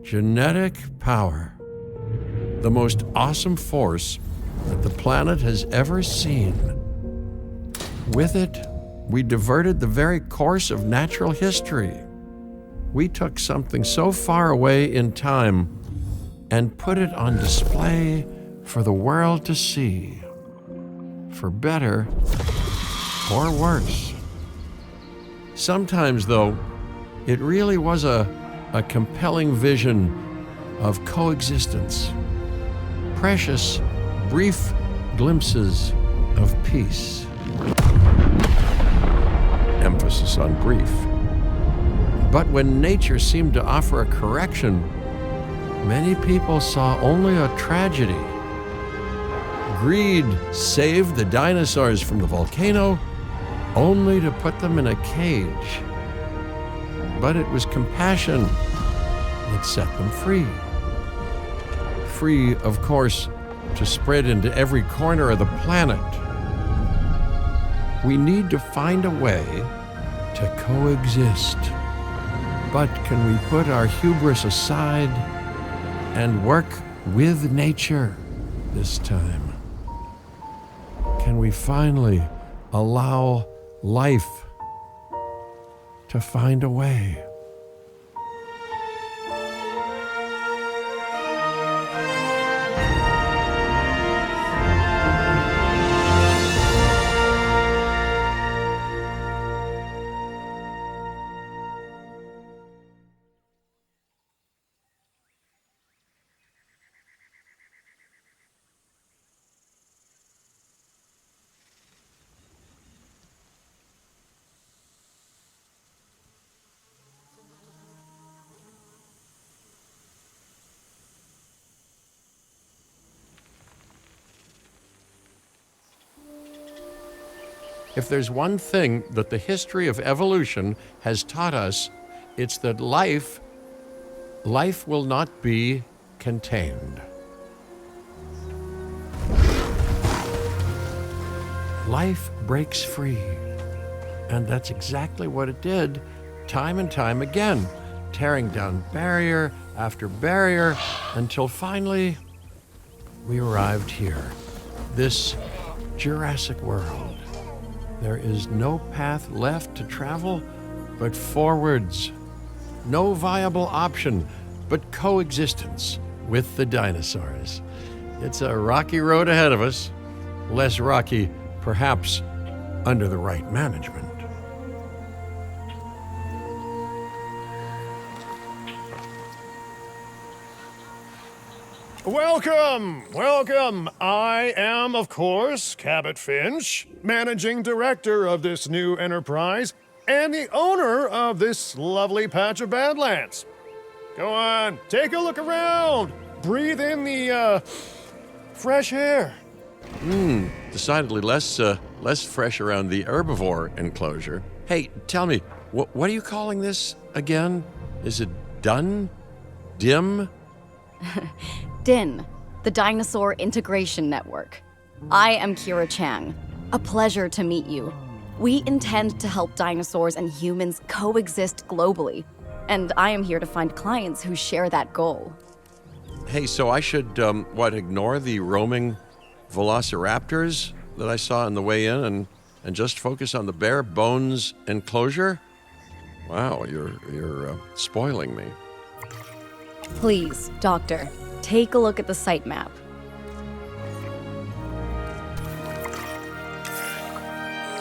Genetic power, the most awesome force that the planet has ever seen. With it, we diverted the very course of natural history. We took something so far away in time and put it on display for the world to see, for better or worse. Sometimes, though, it really was a compelling vision of coexistence, precious, brief glimpses of peace. Emphasis on brief. But when nature seemed to offer a correction, many people saw only a tragedy. Greed saved the dinosaurs from the volcano, only to put them in a cage. But it was compassion that set them free. Free, of course, to spread into every corner of the planet. We need to find a way to coexist. But can we put our hubris aside and work with nature this time? Can we finally allow life to find a way? If there's one thing that the history of evolution has taught us, it's that life will not be contained. Life breaks free. And that's exactly what it did, time and time again, tearing down barrier after barrier, until finally we arrived here, this Jurassic World. There is no path left to travel but forwards. No viable option but coexistence with the dinosaurs. It's a rocky road ahead of us. Less rocky, perhaps, under the right management. Welcome. I am, of course, Cabot Finch, managing director of this new enterprise and the owner of this lovely patch of Badlands. Go on, take a look around. Breathe in the, fresh air. Decidedly less fresh around the herbivore enclosure. Hey, tell me, what are you calling this again? Is it done? Dim? DIN, the Dinosaur Integration Network. I am Kira Chang. A pleasure to meet you. We intend to help dinosaurs and humans coexist globally, and I am here to find clients who share that goal. Hey, so I should, ignore the roaming velociraptors that I saw on the way in and just focus on the bare bones enclosure? Wow, you're spoiling me. Please, Doctor, take a look at the site map.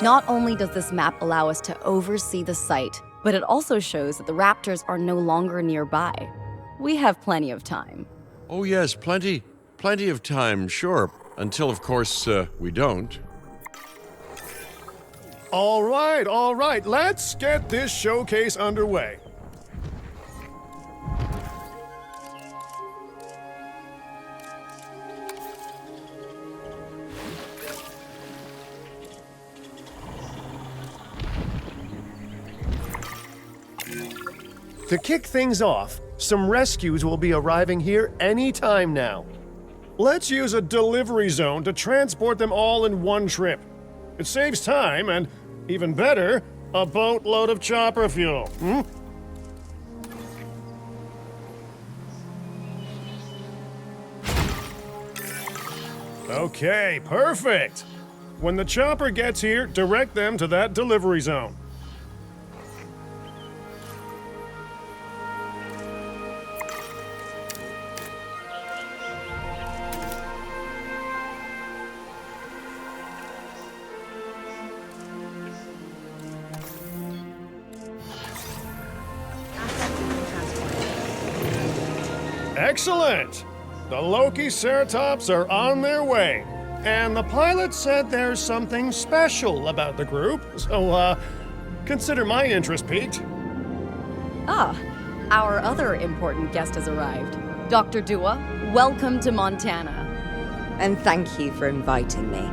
Not only does this map allow us to oversee the site, but it also shows that the raptors are no longer nearby. We have plenty of time. Oh yes, plenty of time, sure. Until, of course, we don't. All right, let's get this showcase underway. To kick things off, some rescues will be arriving here any time now. Let's use a delivery zone to transport them all in one trip. It saves time and, even better, a boatload of chopper fuel. Okay, perfect. When the chopper gets here, direct them to that delivery zone. Excellent! The Loki Ceratops are on their way. And the pilot said there's something special about the group, so, consider my interest piqued. Ah, our other important guest has arrived. Dr. Dua, welcome to Montana. And thank you for inviting me.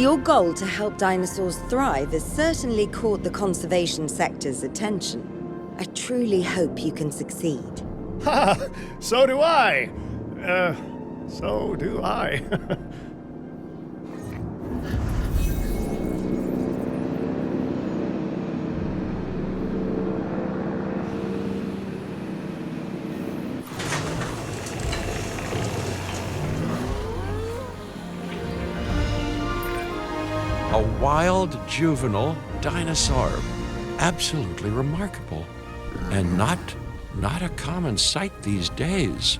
Your goal to help dinosaurs thrive has certainly caught the conservation sector's attention. I truly hope you can succeed. Ha! So do I! So do I. A wild juvenile dinosaur. Absolutely remarkable. And not a common sight these days.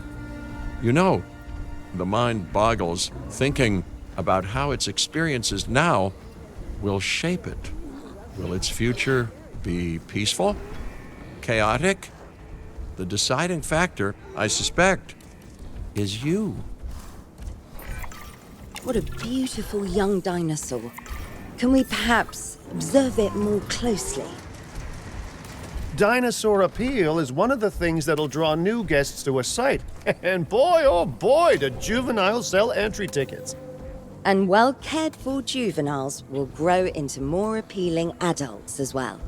You know, the mind boggles thinking about how its experiences now will shape it. Will its future be peaceful? Chaotic? The deciding factor, I suspect, is you. What a beautiful young dinosaur. Can we perhaps observe it more closely? Dinosaur appeal is one of the things that'll draw new guests to a site. And boy, oh boy, do juveniles sell entry tickets. And well-cared-for juveniles will grow into more appealing adults as well.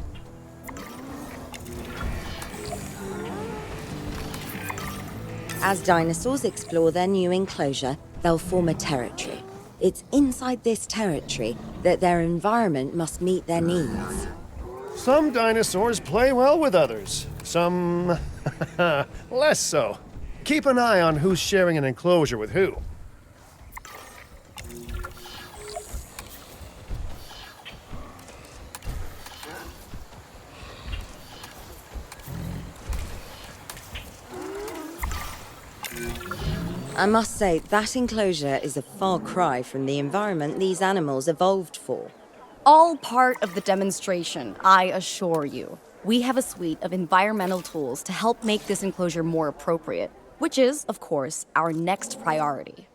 As dinosaurs explore their new enclosure, they'll form a territory. It's inside this territory that their environment must meet their needs. Some dinosaurs play well with others, some less so. Keep an eye on who's sharing an enclosure with who. I must say, that enclosure is a far cry from the environment these animals evolved for. All part of the demonstration, I assure you. We have a suite of environmental tools to help make this enclosure more appropriate, which is, of course, our next priority.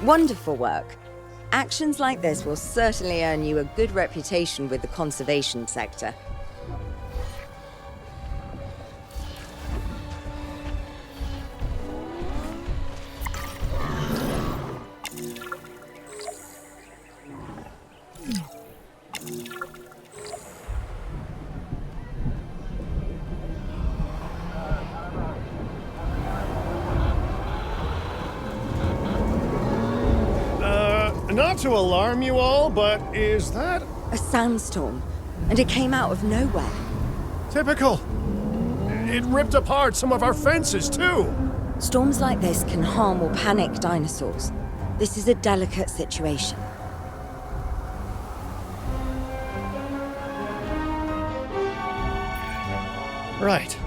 Wonderful work. Actions like this will certainly earn you a good reputation with the conservation sector. Not to alarm you all, but is that A sandstorm, and it came out of nowhere. typical? It ripped apart some of our fences, too. Storms like this can harm or panic dinosaurs. This is a delicate situation. Right.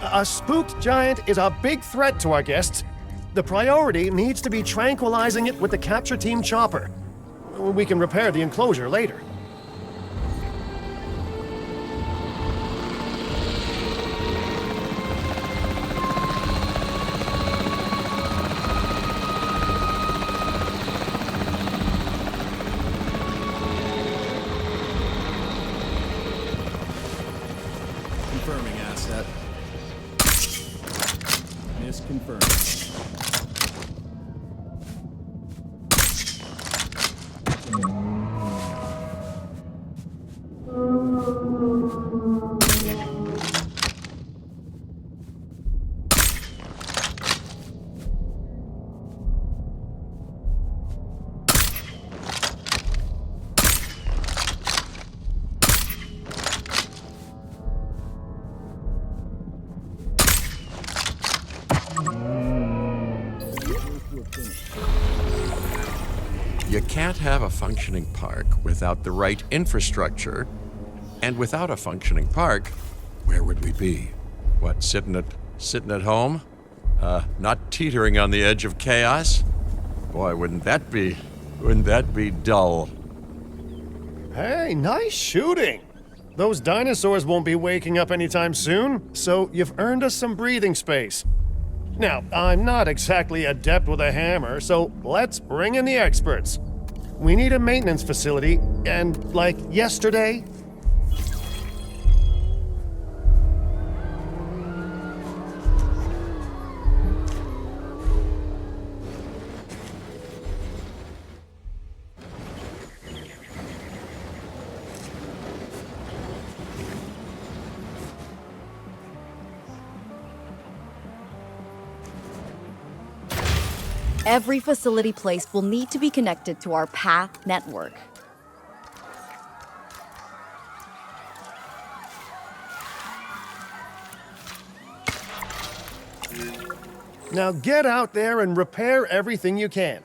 A spooked giant is a big threat to our guests. The priority needs to be tranquilizing it with the capture team chopper. We can repair the enclosure later. Confirming asset. Misconfirmed. You can't have a functioning park without the right infrastructure. And without a functioning park, where would we be? What, sitting at home? Not teetering on the edge of chaos? Boy, wouldn't that be dull? Hey, nice shooting. Those dinosaurs won't be waking up anytime soon, so you've earned us some breathing space. Now, I'm not exactly adept with a hammer, so let's bring in the experts. We need a maintenance facility, and like yesterday. Every facility placed will need to be connected to our path network. Now get out there and repair everything you can.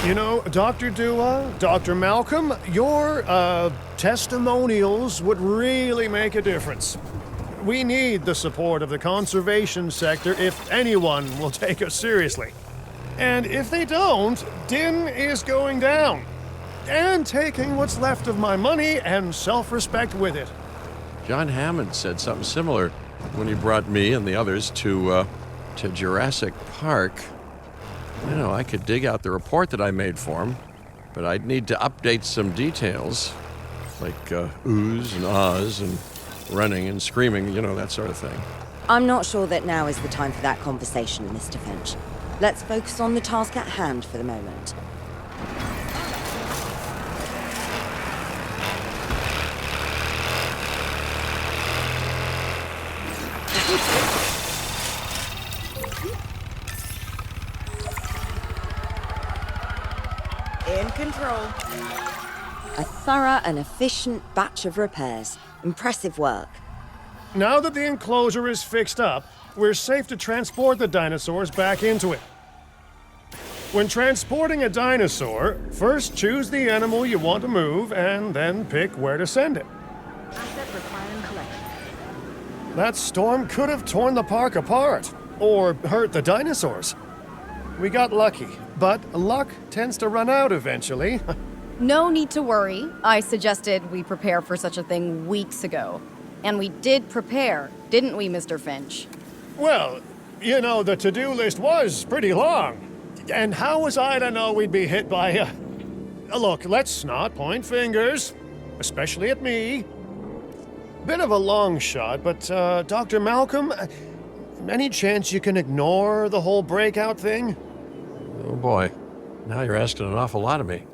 You know, Dr. Dua, Dr. Malcolm, your, testimonials would really make a difference. We need the support of the conservation sector if anyone will take us seriously. And if they don't, Din is going down. And taking what's left of my money and self-respect with it. John Hammond said something similar when he brought me and the others to Jurassic Park. You know, I could dig out the report that I made for him, but I'd need to update some details, like oohs and ahs and running and screaming, you know, that sort of thing. I'm not sure that now is the time for that conversation, Mr. Finch. Let's focus on the task at hand for the moment. In control. A thorough and efficient batch of repairs. Impressive work. Now that the enclosure is fixed up, we're safe to transport the dinosaurs back into it. When transporting a dinosaur, first choose the animal you want to move and then pick where to send it. Asset requiring collection. That storm could have torn the park apart or hurt the dinosaurs. We got lucky, but luck tends to run out eventually. No need to worry. I suggested we prepare for such a thing weeks ago. And we did prepare, didn't we, Mr. Finch? Well, you know, the to-do list was pretty long. And how was I to know we'd be hit by a... Look, let's not point fingers, especially at me. Bit of a long shot, but, Dr. Malcolm, any chance you can ignore the whole breakout thing? Oh boy, now you're asking an awful lot of me.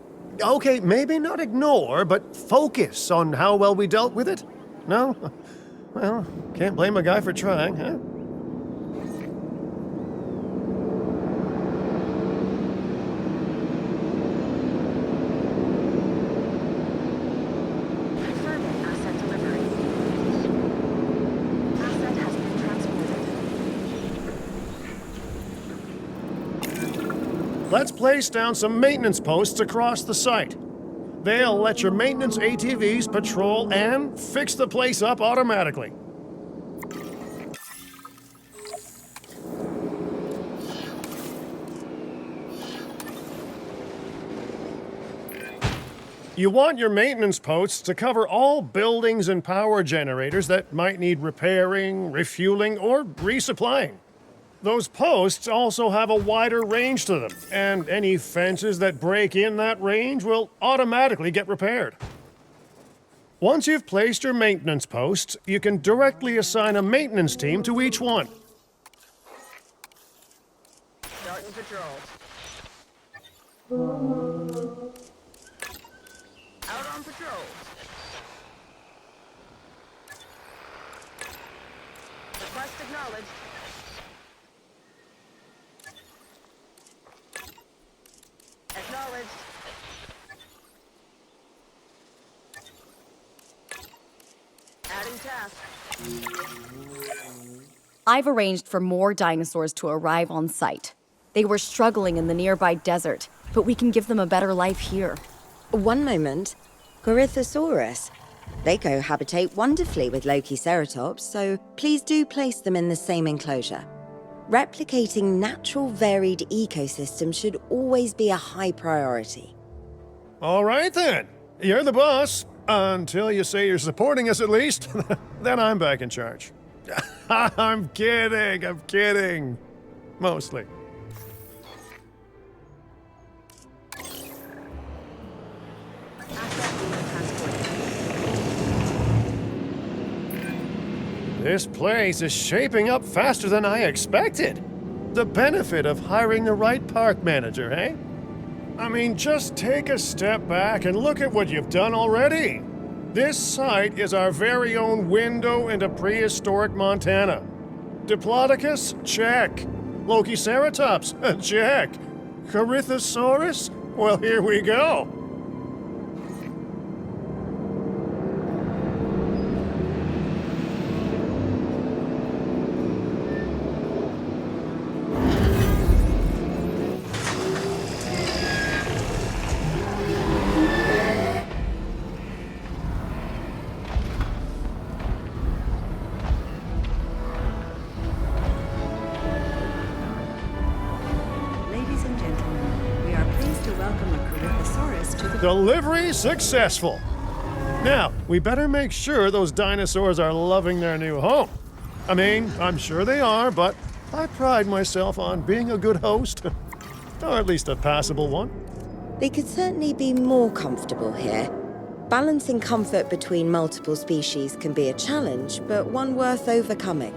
Okay, maybe not ignore, but focus on how well we dealt with it? No? Well, can't blame a guy for trying, huh? Confirming asset delivery. Asset has been transported. Let's place down some maintenance posts across the site. They'll let your maintenance ATVs patrol and fix the place up automatically. You want your maintenance posts to cover all buildings and power generators that might need repairing, refueling, or resupplying. Those posts also have a wider range to them, and any fences that break in that range will automatically get repaired. Once you've placed your maintenance posts, you can directly assign a maintenance team to each one. Starting patrol. Out on patrol. Request acknowledged. Acknowledged. Adding task. I've arranged for more dinosaurs to arrive on site. They were struggling in the nearby desert, but we can give them a better life here. One moment. Corythosaurus. They cohabitate wonderfully with Lokiceratops, so please do place them in the same enclosure. Replicating natural varied ecosystems should always be a high priority. All right then. You're the boss. Until you say you're supporting us at least. Then I'm back in charge. I'm kidding. Mostly. Asset being transported. This place is shaping up faster than I expected. The benefit of hiring the right park manager, eh? I mean, just take a step back and look at what you've done already. This site is our very own window into prehistoric Montana. Diplodocus? Check. Lokiceratops? Check. Corythosaurus? Well, here we go. Ladies and gentlemen, we are pleased to welcome a Corythosaurus to the... Delivery successful. Now, we better make sure those dinosaurs are loving their new home. I mean, I'm sure they are, but I pride myself on being a good host. Or at least a passable one. They could certainly be more comfortable here. Balancing comfort between multiple species can be a challenge, but one worth overcoming.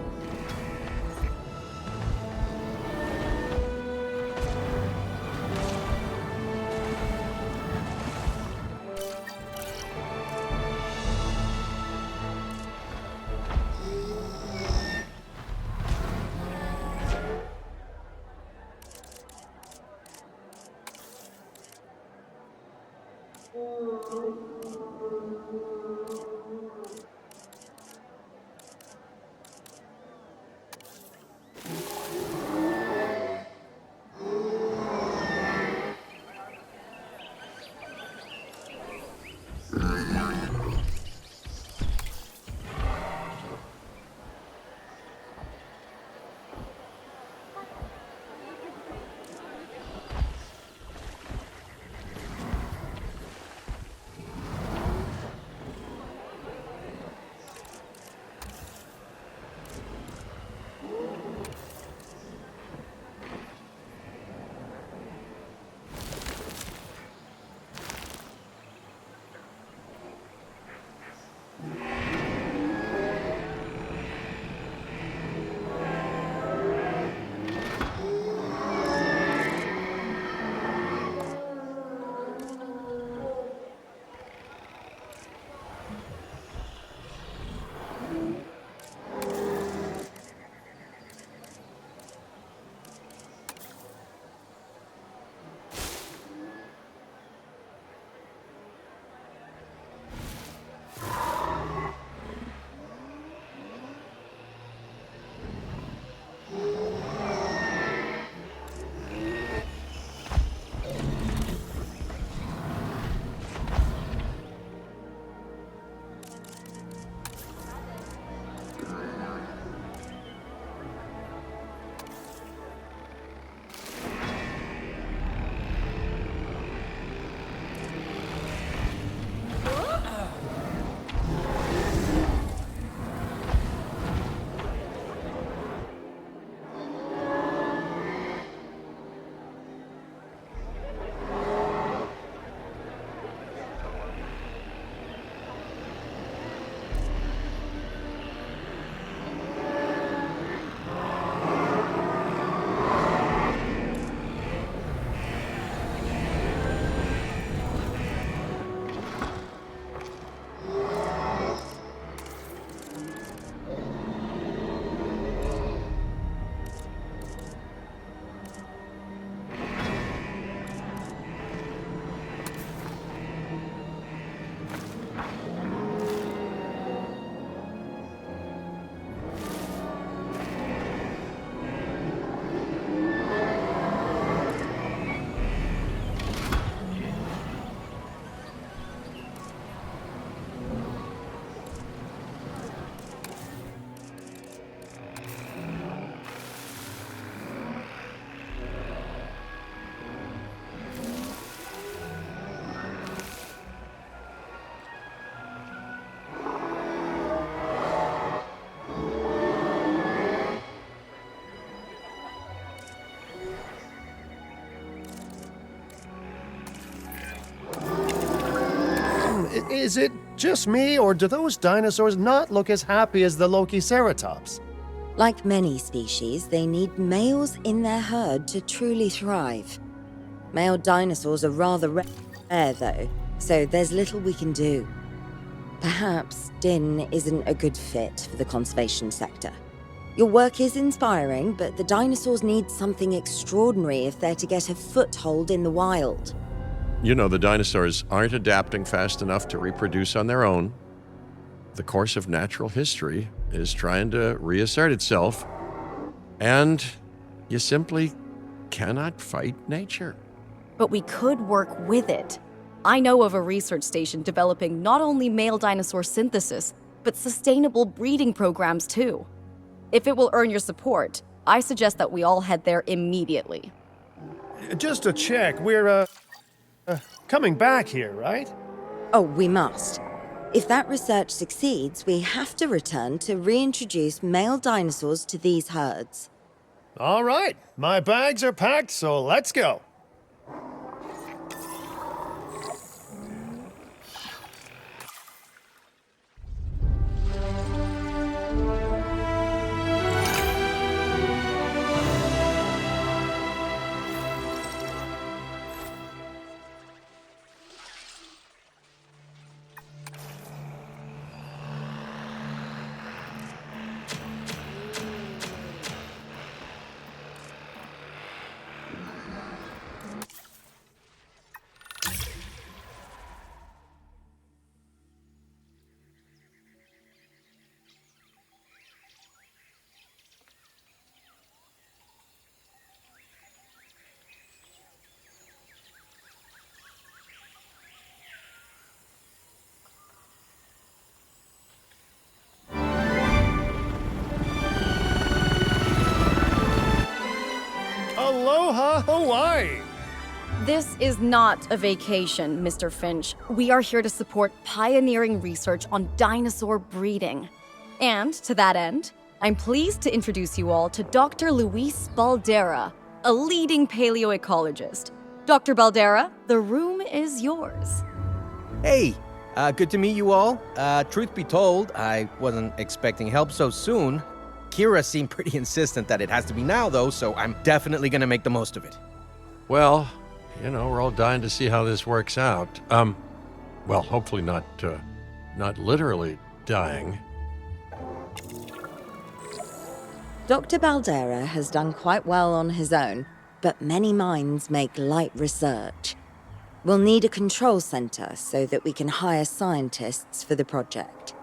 Is it just me, or do those dinosaurs not look as happy as the Lokiceratops? Like many species, they need males in their herd to truly thrive. Male dinosaurs are rather rare, though, so there's little we can do. Perhaps Din isn't a good fit for the conservation sector. Your work is inspiring, but the dinosaurs need something extraordinary if they're to get a foothold in the wild. You know, the dinosaurs aren't adapting fast enough to reproduce on their own. The course of natural history is trying to reassert itself, and you simply cannot fight nature. But we could work with it. I know of a research station developing not only male dinosaur synthesis, but sustainable breeding programs too. If it will earn your support, I suggest that we all head there immediately. Just to check, we're, coming back here, right? Oh, we must. If that research succeeds, we have to return to reintroduce male dinosaurs to these herds. All right, my bags are packed, so let's go. Aloha, Hawaii! This is not a vacation, Mr. Finch. We are here to support pioneering research on dinosaur breeding. And to that end, I'm pleased to introduce you all to Dr. Luis Baldera, a leading paleoecologist. Dr. Baldera, the room is yours. Hey, good to meet you all. Truth be told, I wasn't expecting help so soon. Kira seemed pretty insistent that it has to be now, though, so I'm definitely gonna make the most of it. Well, you know, we're all dying to see how this works out. Well, hopefully not literally dying. Dr. Baldera has done quite well on his own, but many minds make light research. We'll need a control center so that we can hire scientists for the project.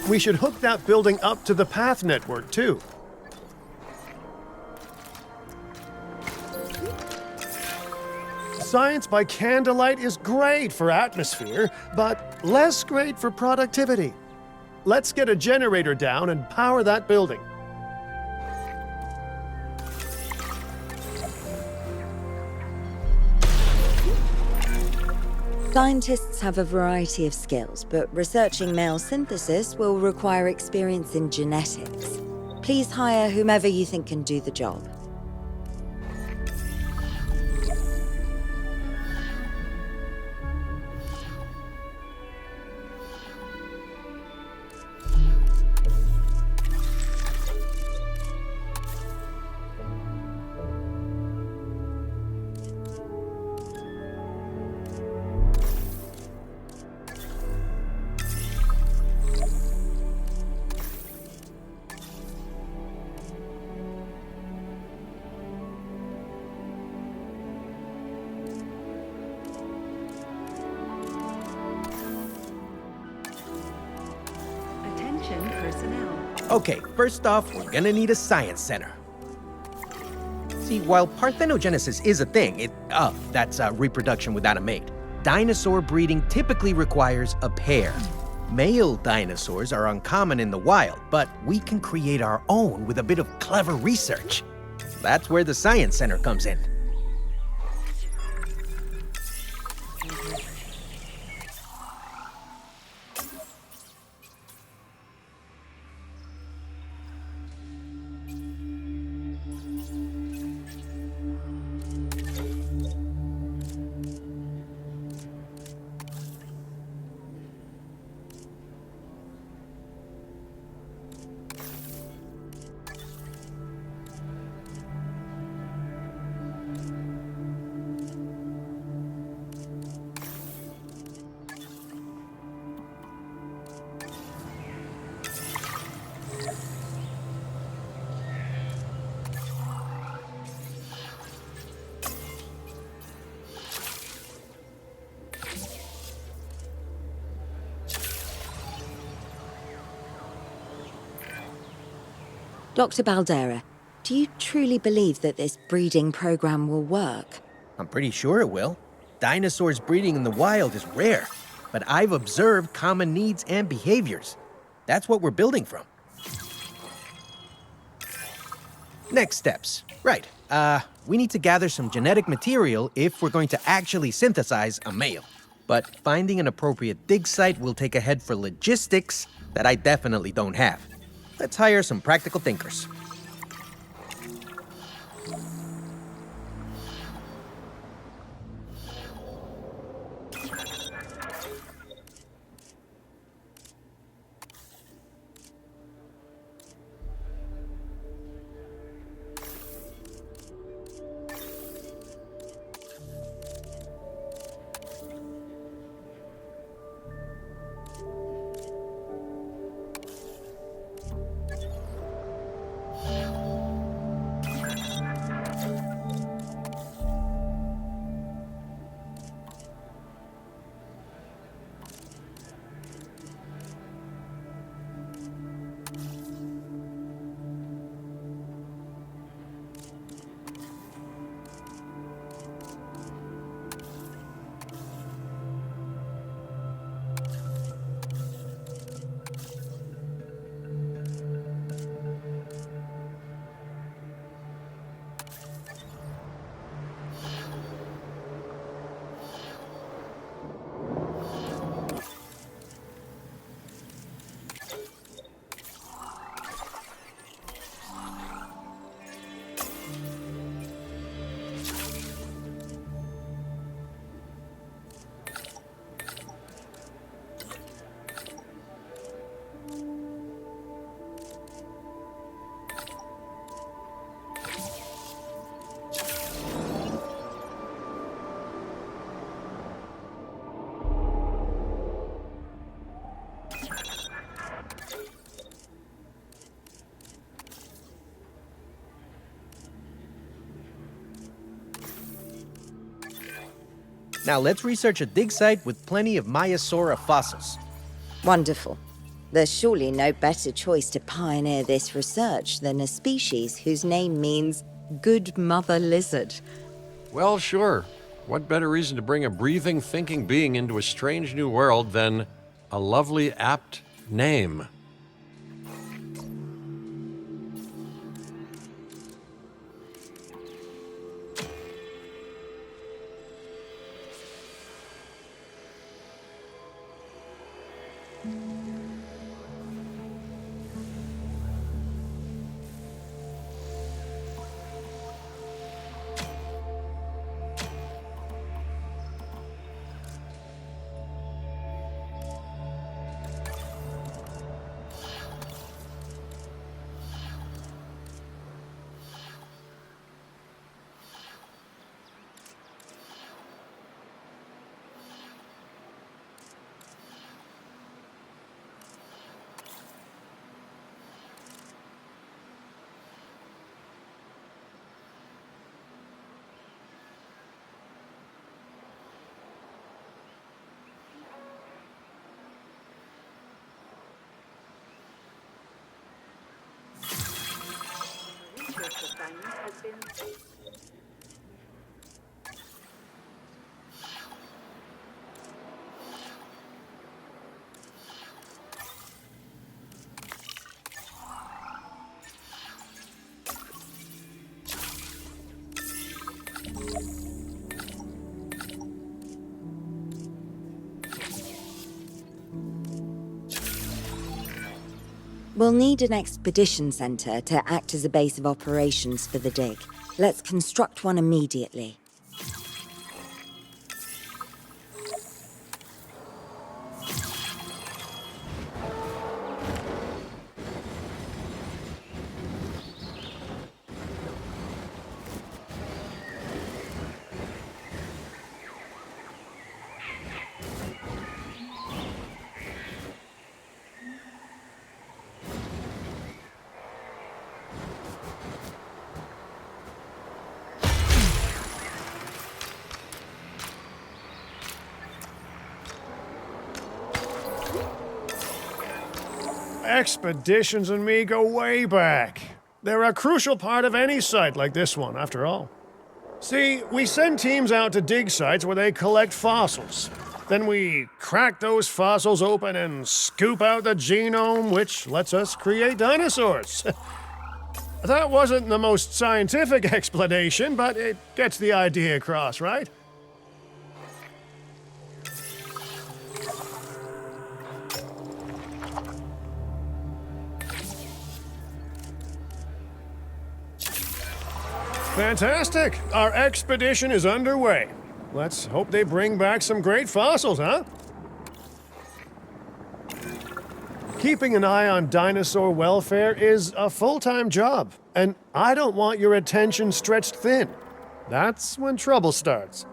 We should hook that building up to the path network, too. Science by candlelight is great for atmosphere, but less great for productivity. Let's get a generator down and power that building. Scientists have a variety of skills, but researching male synthesis will require experience in genetics. Please hire whomever you think can do the job. Attention personnel. Okay, first off, we're gonna need a science center. See, while parthenogenesis is a thing, that's reproduction without a mate, dinosaur breeding typically requires a pair. Male dinosaurs are uncommon in the wild, but we can create our own with a bit of clever research. That's where the science center comes in. Dr. Baldera, do you truly believe that this breeding program will work? I'm pretty sure it will. Dinosaurs breeding in the wild is rare, but I've observed common needs and behaviors. That's what we're building from. Next steps. Right. We need to gather some genetic material if we're going to actually synthesize a male. But finding an appropriate dig site will take a head for logistics that I definitely don't have. Let's hire some practical thinkers. Now let's research a dig site with plenty of Maiasaura fossils. Wonderful. There's surely no better choice to pioneer this research than a species whose name means good mother lizard. Well, sure. What better reason to bring a breathing, thinking being into a strange new world than a lovely, apt name? We'll need an expedition center to act as a base of operations for the dig. Let's construct one immediately. Expeditions and me go way back. They're a crucial part of any site like this one, after all. See, we send teams out to dig sites where they collect fossils. Then we crack those fossils open and scoop out the genome, which lets us create dinosaurs. That wasn't the most scientific explanation, but it gets the idea across, right? Fantastic! Our expedition is underway. Let's hope they bring back some great fossils, huh? Keeping an eye on dinosaur welfare is a full-time job, and I don't want your attention stretched thin. That's when trouble starts.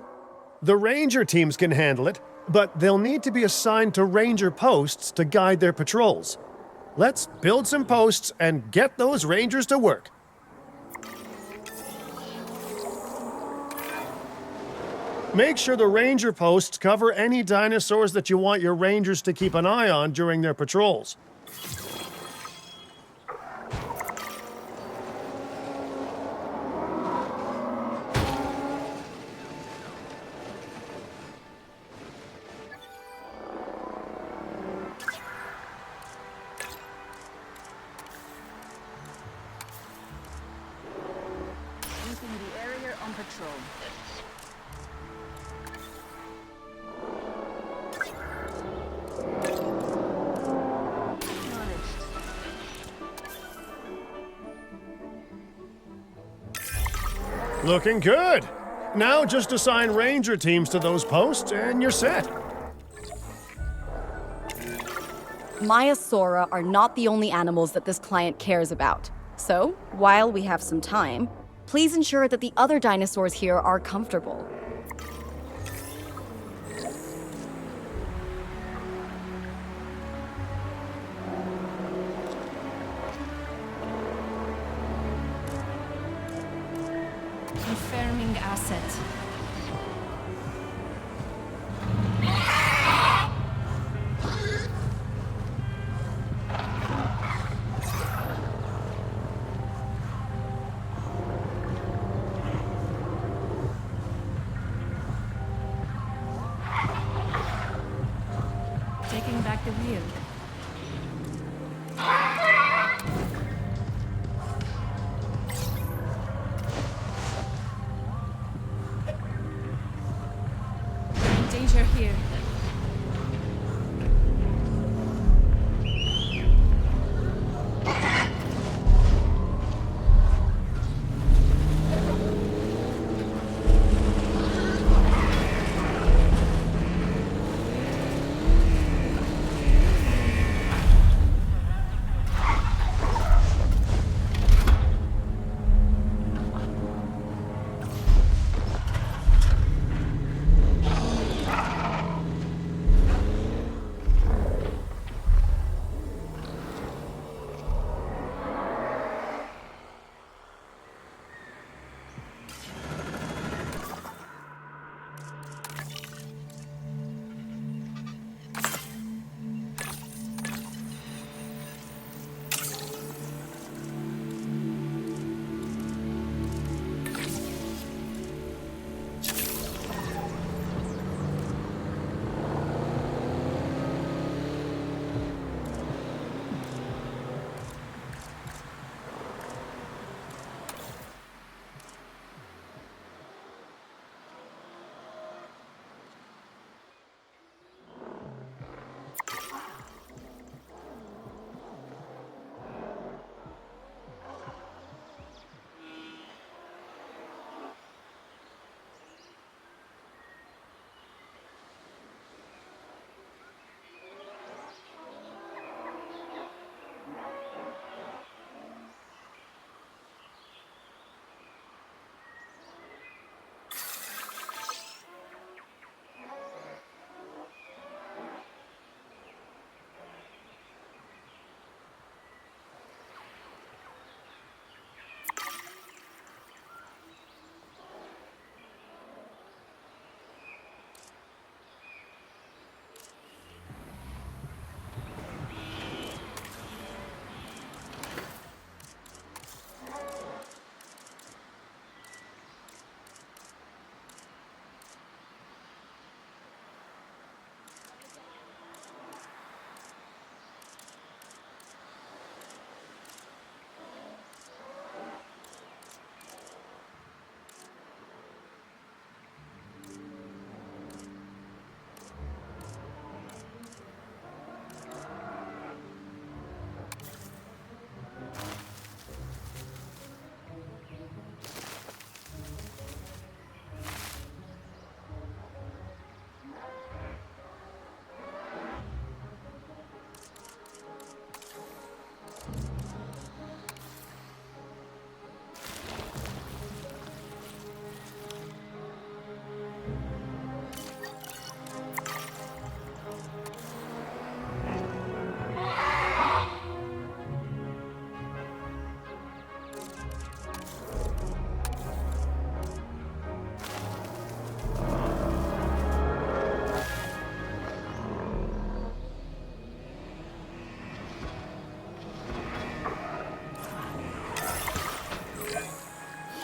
The ranger teams can handle it, but they'll need to be assigned to ranger posts to guide their patrols. Let's build some posts and get those rangers to work. Make sure the ranger posts cover any dinosaurs that you want your rangers to keep an eye on during their patrols. Keeping the area on patrol. Looking good! Now just assign ranger teams to those posts and you're set. Maiasaura are not the only animals that this client cares about. So, while we have some time, please ensure that the other dinosaurs here are comfortable. Confirming asset. Taking back the wheel. Danger here.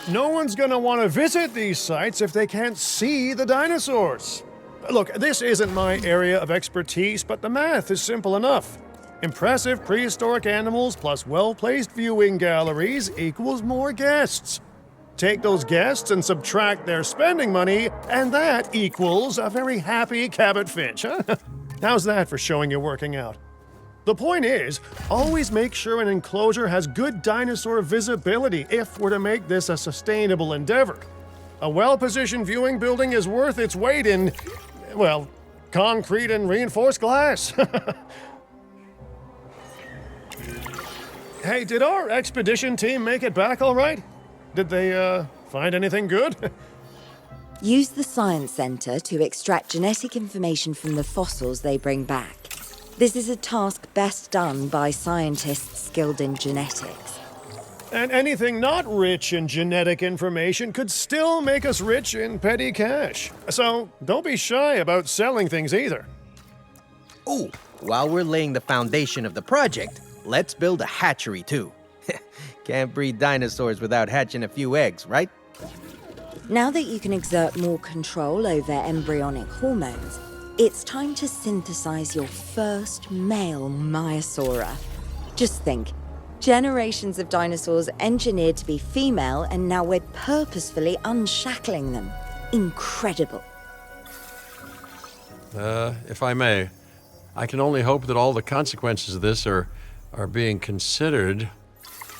no one's going to want to visit these sites if they can't see the dinosaurs. Look, this isn't my area of expertise, but the math is simple enough. Impressive prehistoric animals plus well-placed viewing galleries equals more guests. Take those guests and subtract their spending money, and that equals a very happy Cabot Finch, huh? How's that for showing you're working out? The point is, always make sure an enclosure has good dinosaur visibility if we're to make this a sustainable endeavor. A well-positioned viewing building is worth its weight in, well, concrete and reinforced glass. Hey, did our expedition team make it back all right? Did they, find anything good? Use the Science Center to extract genetic information from the fossils they bring back. This is a task best done by scientists skilled in genetics. And anything not rich in genetic information could still make us rich in petty cash. So don't be shy about selling things either. Ooh, while we're laying the foundation of the project, let's build a hatchery too. Can't breed dinosaurs without hatching a few eggs, right? Now that you can exert more control over embryonic hormones, it's time to synthesize your first male Maiasaura. Just think, generations of dinosaurs engineered to be female, and now we're purposefully unshackling them. Incredible. If I may, I can only hope that all the consequences of this are being considered.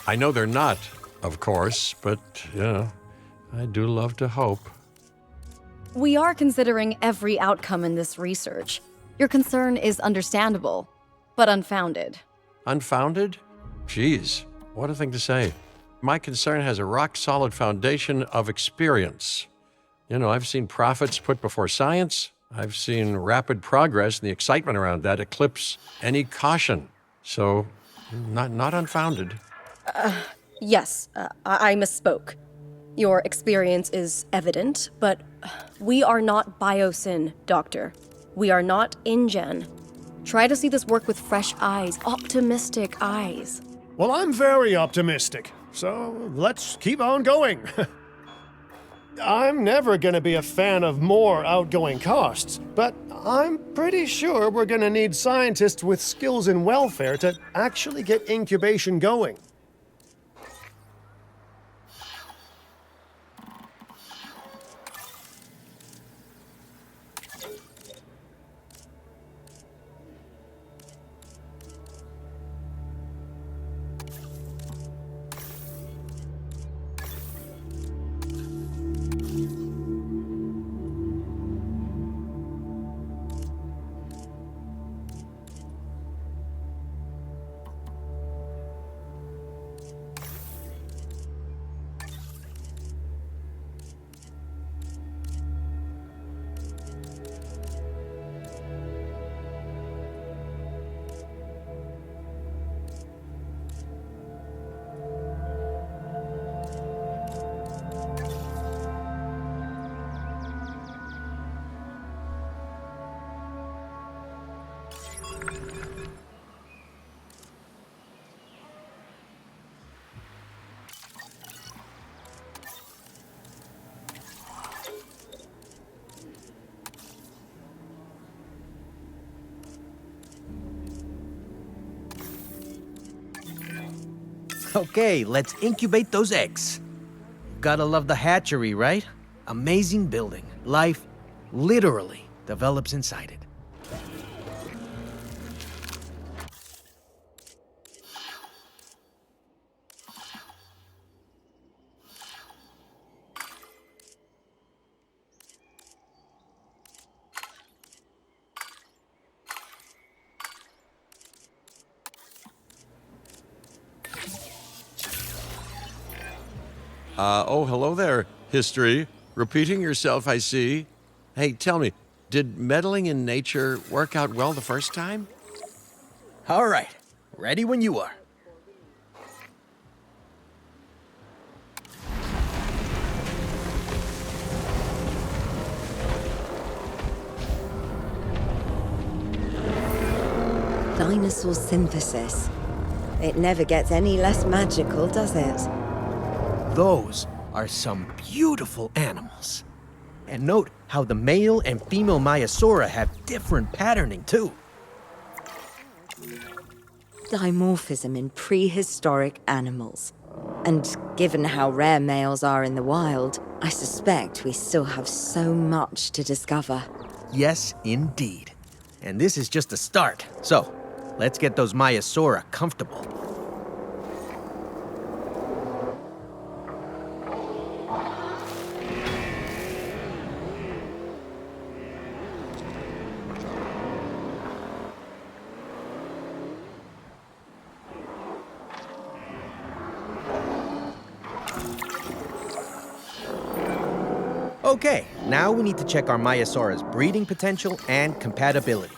I know they're not, of course, but, you know, I do love to hope. We are considering every outcome in this research. Your concern is understandable, but unfounded. Unfounded? Geez, what a thing to say. My concern has a rock-solid foundation of experience. You know, I've seen profits put before science. I've seen rapid progress, and the excitement around that eclipse any caution. So, not unfounded. Yes, I misspoke. Your experience is evident, but we are not Biosyn, Doctor. We are not InGen. Try to see this work with fresh eyes, optimistic eyes. Well, I'm very optimistic, so let's keep on going. I'm never going to be a fan of more outgoing costs, but I'm pretty sure we're going to need scientists with skills in welfare to actually get incubation going. Okay, let's incubate those eggs. Gotta love the hatchery, right? Amazing building. Life literally develops inside it. Oh, hello there, history. Repeating yourself, I see. Hey, tell me, did meddling in nature work out well the first time? All right, ready when you are. Dinosaur synthesis. It never gets any less magical, does it? Those are some beautiful animals. And note how the male and female Maiasaura have different patterning too. Dimorphism in prehistoric animals. And given how rare males are in the wild, I suspect we still have so much to discover. Yes, indeed. And this is just the start. So, let's get those Maiasaura comfortable. Okay, now we need to check our Maiasaura's breeding potential and compatibility.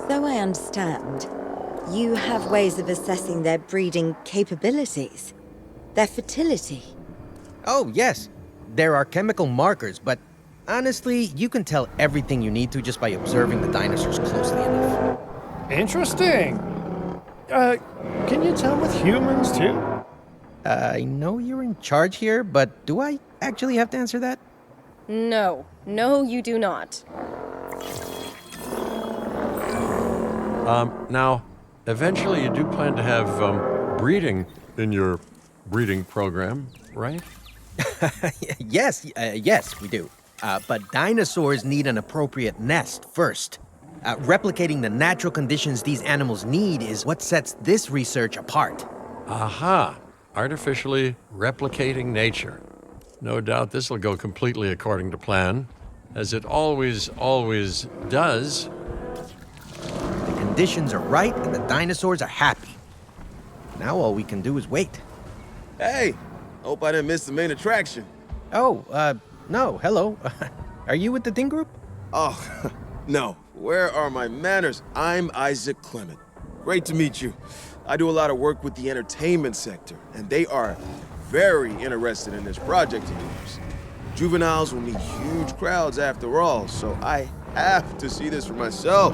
So I understand, you have ways of assessing their breeding capabilities, their fertility. Oh, yes. There are chemical markers, but honestly, you can tell everything you need to just by observing the dinosaurs closely enough. Interesting. Can you tell with humans too? I know you're in charge here, but do I actually have to answer that? No. No, you do not. Now, eventually you do plan to have breeding in your breeding program, right? Yes, we do. But dinosaurs need an appropriate nest first. Replicating the natural conditions these animals need is what sets this research apart. Aha! Artificially replicating nature. No doubt this will go completely according to plan, as it always does. The conditions are right and the dinosaurs are happy. Now all we can do is wait. Hey, hope I didn't miss the main attraction. Oh, no, hello. Are you with the Ding Group? Oh, no. Where are my manners? I'm Isaac Clement. Great to meet you. I do a lot of work with the entertainment sector, and they are very interested in this project of yours. Juveniles will need huge crowds after all, so I have to see this for myself.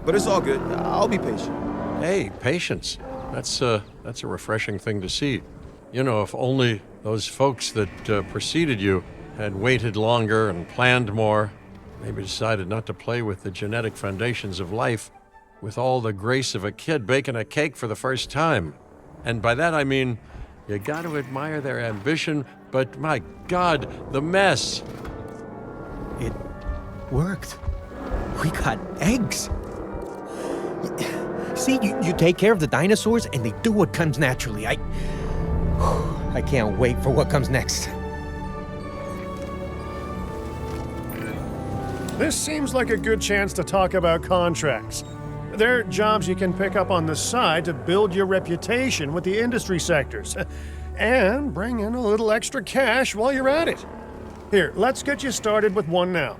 But it's all good. I'll be patient. Hey, patience. That's a refreshing thing to see. You know, if only those folks that preceded you had waited longer and planned more, maybe decided not to play with the genetic foundations of life with all the grace of a kid baking a cake for the first time. And by that I mean, you got to admire their ambition, but my God, the mess. It worked. We got eggs. See, you take care of the dinosaurs and they do what comes naturally. I can't wait for what comes next. This seems like a good chance to talk about contracts. They're jobs you can pick up on the side to build your reputation with the industry sectors. And bring in a little extra cash while you're at it. Here, let's get you started with one now.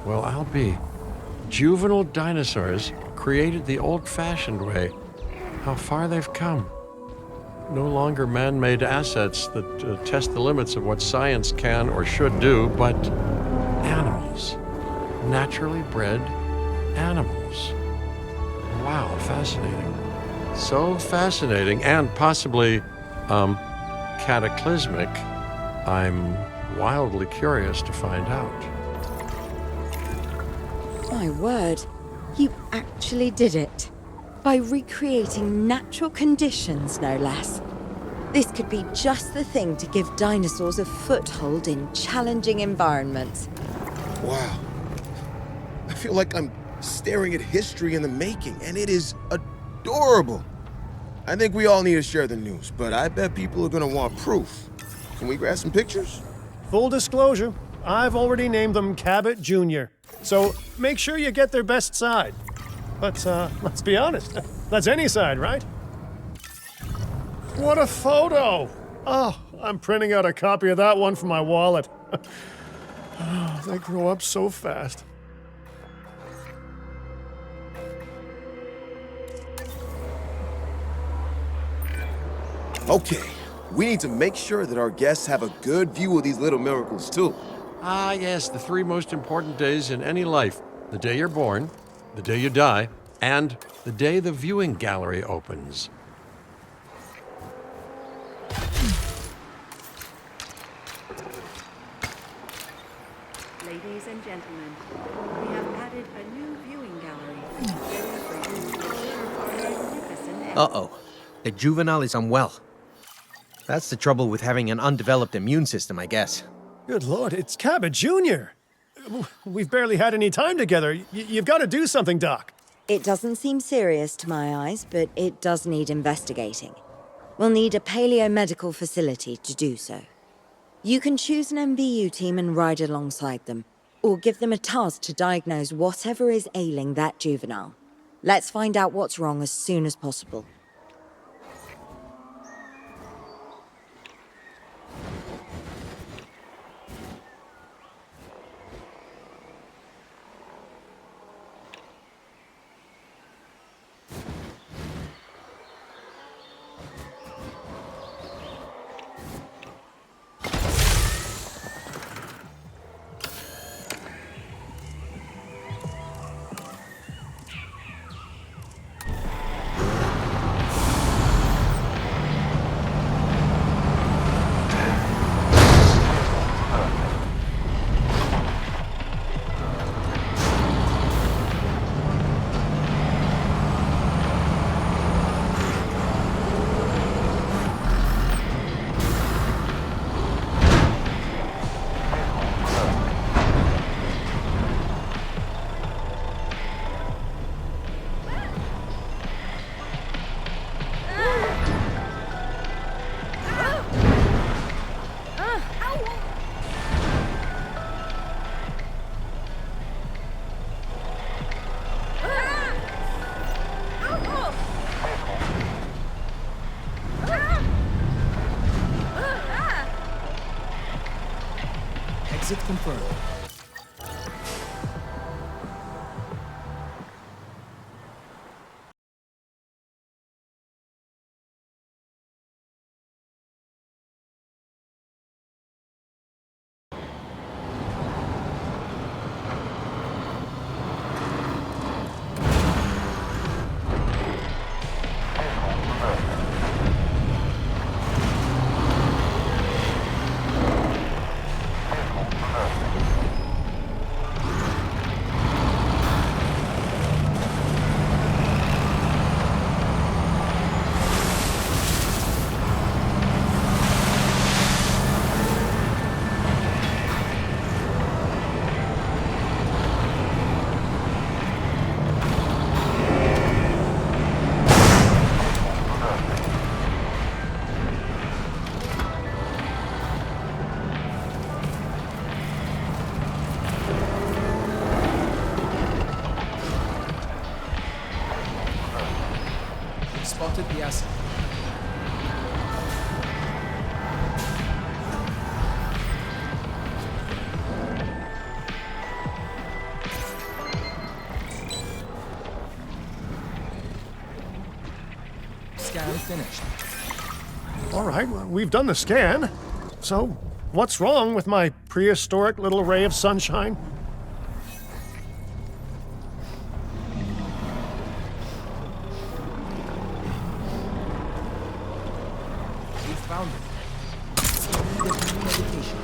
Well, I'll be. Juvenile dinosaurs created the old-fashioned way. How far they've come. No longer man-made assets that test the limits of what science can or should do, but animals. Naturally bred animals. Wow, fascinating. So fascinating and possibly, cataclysmic. I'm wildly curious to find out. My word, you actually did it. By recreating natural conditions, no less. This could be just the thing to give dinosaurs a foothold in challenging environments. Wow. I feel like I'm staring at history in the making, and it is adorable. I think we all need to share the news, but I bet people are gonna want proof. Can we grab some pictures? Full disclosure, I've already named them Cabot Jr., so make sure you get their best side. But let's be honest, that's any side, right? What a photo! Oh, I'm printing out a copy of that one for my wallet. Oh, they grow up so fast. Okay, we need to make sure that our guests have a good view of these little miracles, too. Ah, yes, the three most important days in any life: the day you're born, the day you die, and the day the viewing gallery opens. Ladies and gentlemen, we have added a new viewing gallery ready for you to observe our magnificent Uh-oh. The juvenile is unwell. That's the trouble with having an undeveloped immune system, I guess. Good Lord, it's Cabot Jr. We've barely had any time together. You've got to do something, Doc. It doesn't seem serious to my eyes, but it does need investigating. We'll need a paleomedical facility to do so. You can choose an MVU team and ride alongside them, or give them a task to diagnose whatever is ailing that juvenile. Let's find out what's wrong as soon as possible. Exit confirmed. Spotted the asset. Scan finished. All right, well, we've done the scan. So, what's wrong with my prehistoric little ray of sunshine? We found it. Medication.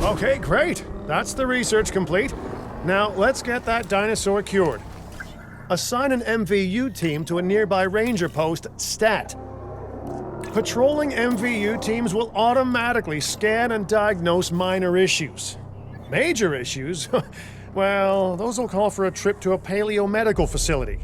Okay, great. That's the research complete. Now, let's get that dinosaur cured. Assign an MVU team to a nearby ranger post, STAT. Patrolling MVU teams will automatically scan and diagnose minor issues. Major issues? Well, those will call for a trip to a paleomedical facility.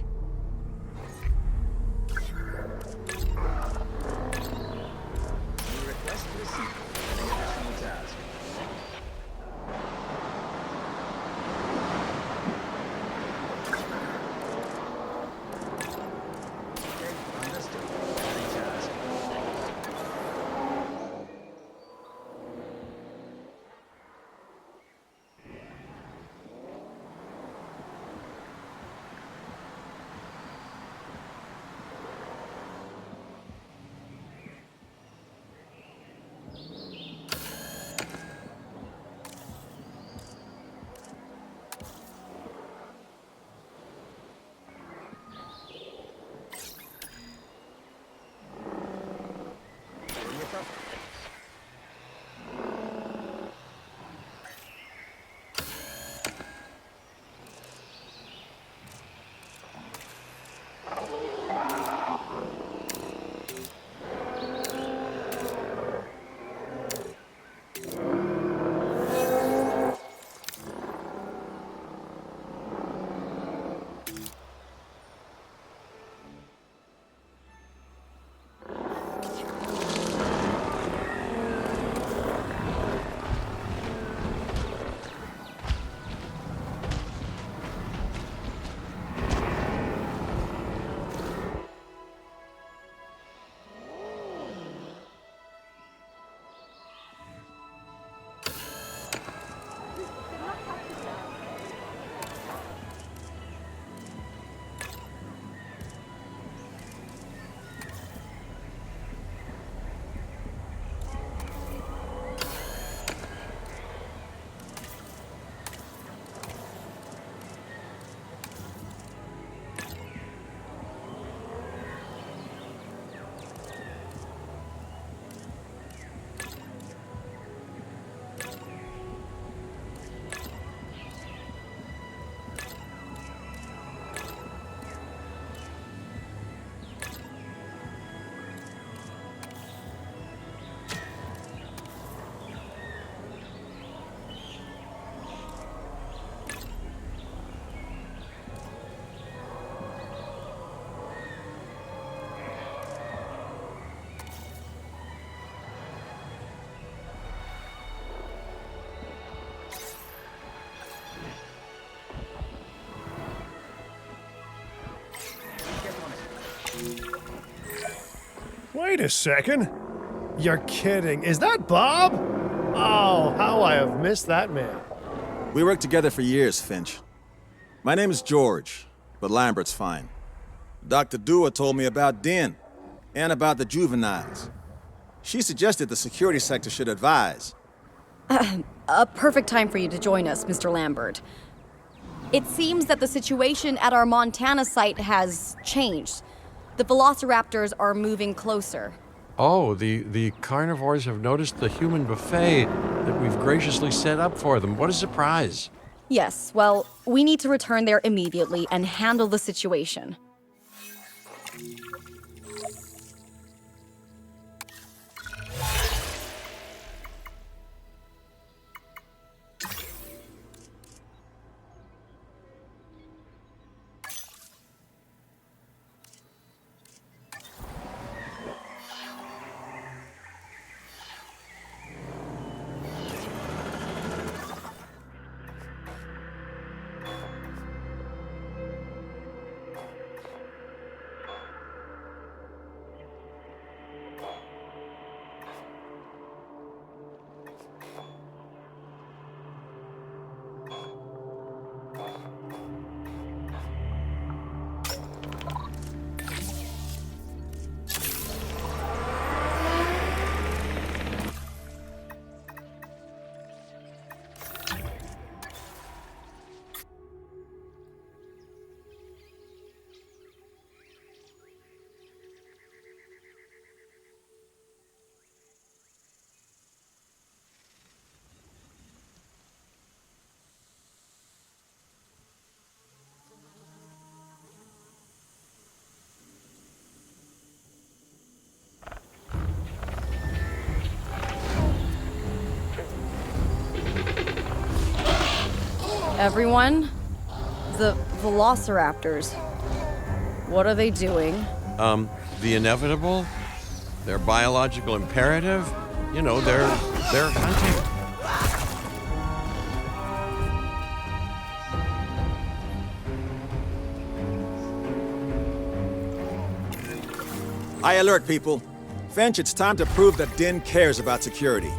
Wait a second. You're kidding. Is that Bob? Oh, how I have missed that man. We worked together for years, Finch. My name is George, but Lambert's fine. Dr. Dua told me about Den, and about the juveniles. She suggested the security sector should advise. A perfect time for you to join us, Mr. Lambert. It seems that the situation at our Montana site has changed. The velociraptors are moving closer. Oh, the carnivores have noticed the human buffet that we've graciously set up for them. What a surprise. Yes, well, we need to return there immediately and handle the situation. Everyone, the velociraptors. What are they doing? The inevitable, their biological imperative, you know, they're hunting. I alert people. Finch, it's time to prove that Din cares about security.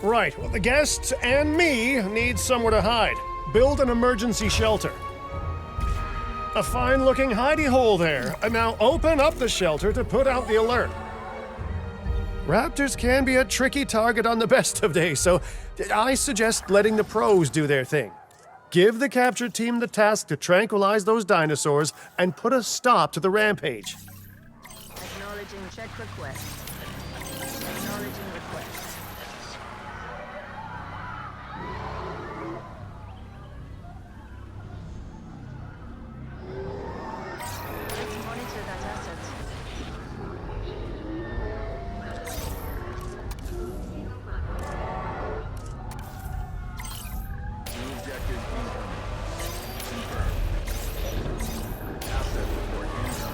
Right, well, the guests and me need somewhere to hide. Build an emergency shelter. A fine-looking hidey hole there. And now open up the shelter to put out the alert. Raptors can be a tricky target on the best of days, so I suggest letting the pros do their thing. Give the capture team the task to tranquilize those dinosaurs and put a stop to the rampage. Acknowledging check request. Acknowledging request. Let's monitor that asset. New objective incoming. Confirmed. Asset report incoming.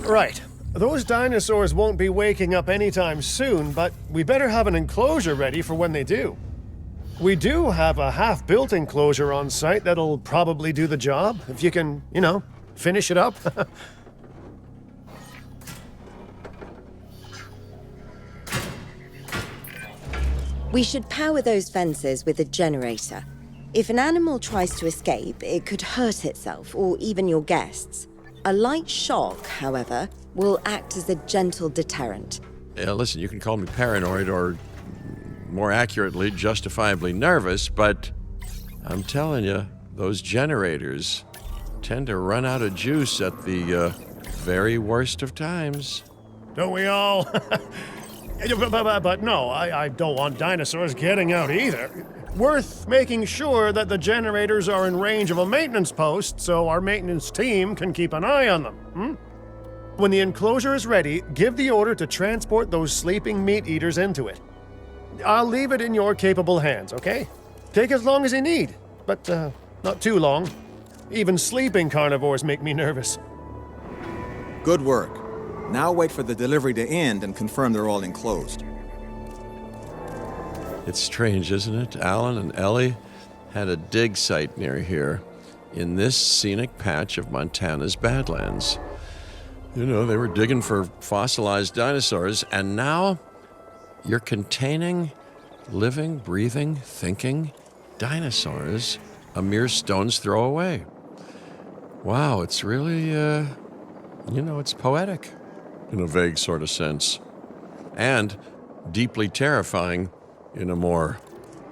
Right. Those dinosaurs won't be waking up anytime soon, but we better have an enclosure ready for when they do. We do have a half-built enclosure on site that'll probably do the job, if you can, you know, finish it up. We should power those fences with a generator. If an animal tries to escape, it could hurt itself or even your guests. A light shock, however, will act as a gentle deterrent. Yeah, listen, you can call me paranoid or, more accurately, justifiably nervous, but I'm telling you, those generators tend to run out of juice at the very worst of times. Don't we all? But no, I don't want dinosaurs getting out either. Worth making sure that the generators are in range of a maintenance post so our maintenance team can keep an eye on them. When the enclosure is ready, give the order to transport those sleeping meat eaters into it. I'll leave it in your capable hands, okay? Take as long as you need, but not too long. Even sleeping carnivores make me nervous. Good work. Now wait for the delivery to end and confirm they're all enclosed. It's strange, isn't it? Alan and Ellie had a dig site near here, in this scenic patch of Montana's Badlands. You know, they were digging for fossilized dinosaurs, and now you're containing living, breathing, thinking dinosaurs a mere stone's throw away. Wow, it's really, it's poetic in a vague sort of sense, and deeply terrifying in a more